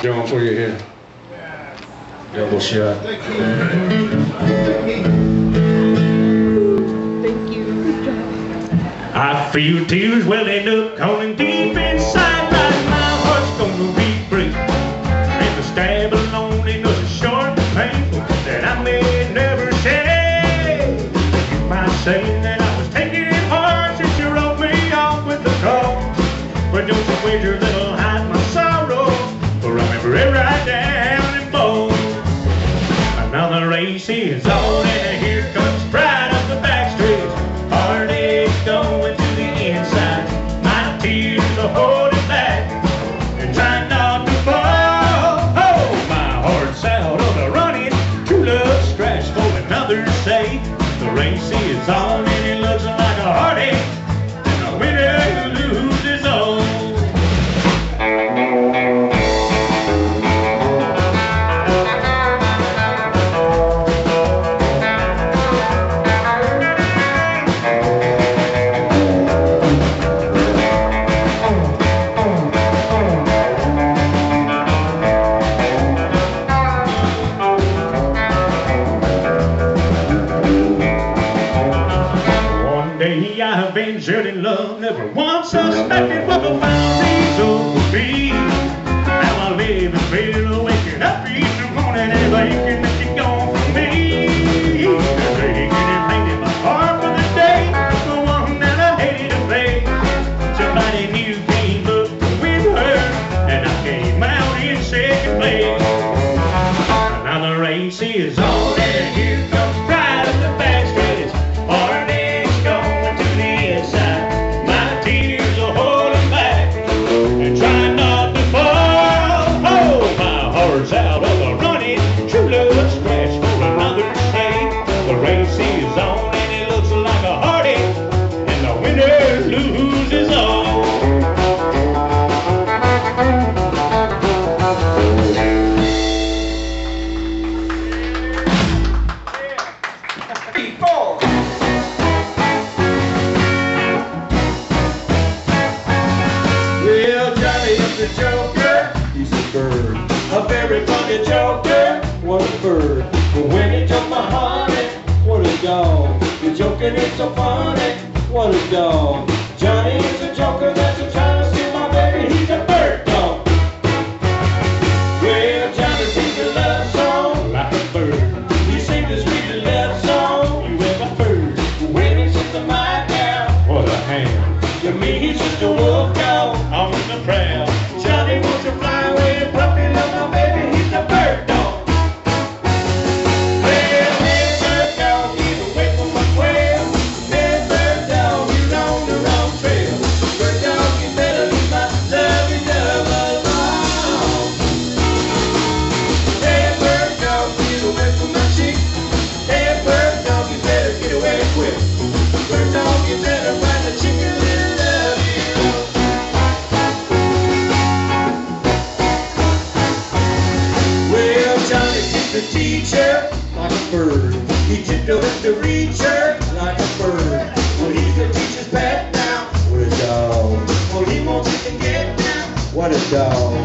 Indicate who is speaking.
Speaker 1: Doing for you here. Double shot.
Speaker 2: Thank you.
Speaker 3: I feel tears welling up, calling deep inside, like my heart's gonna be free. And the stab of loneliness is short and painful that I may never say. You might say that I was taking it hard since you wrote me off with the call. But don't you wager that'll hide my sorrow, for remember it right down in bold. Another race is on and here comes pride up the back streets. Heartache going to the inside. My tears are holding back and trying not to fall. Oh, my heart's out on the running. True love scratch for another say. The race is on and it looks like a heartache, and the winner loses all. I've been shut in love, never once suspected what the final result would be. Now I live and feel waking up each morning and thinking that you're gone from me. Taking and painting my heart for the day, the one that I hated to face. Somebody new came up with her, and I came out in second place. Another race is on, and here comes pride of the back streets. Heartache's going to the inside. My tears are holding back and trying not to fall. Oh, my heart's out of the running. True love scratch for another say. The race is on and it looks like a heartache, and the winner loses all.
Speaker 4: The Joker, he's a bird, a very funny Joker. What a bird! But when he took my honey, what a dog! The Joker is so funny, what a dog! Johnny is a Joker that's a trying to steal my baby. He's a bird dog. Well, Johnny sings a love song like a bird. He sings the sweetest love song you ever heard. When he sits the mic down, what a ham! To me, he's just a wolf dog on the prowl. Johnny wants to fly away and puppy love my baby, he's a bird dog. Well, hey bird dog, get away from my quail. Hey bird dog, you're on the wrong trail. Bird dog, you better leave my lovey dove alone. Hey bird dog, get away from my chick. Hey bird dog, you better get away quick. Bird dog, you better find a chicken little love you. The teacher, like a bird. He tiptoed to reach her like a bird. Well, he's the teacher's pet now. What a dog. Well, he won't sit and get down. What a dog.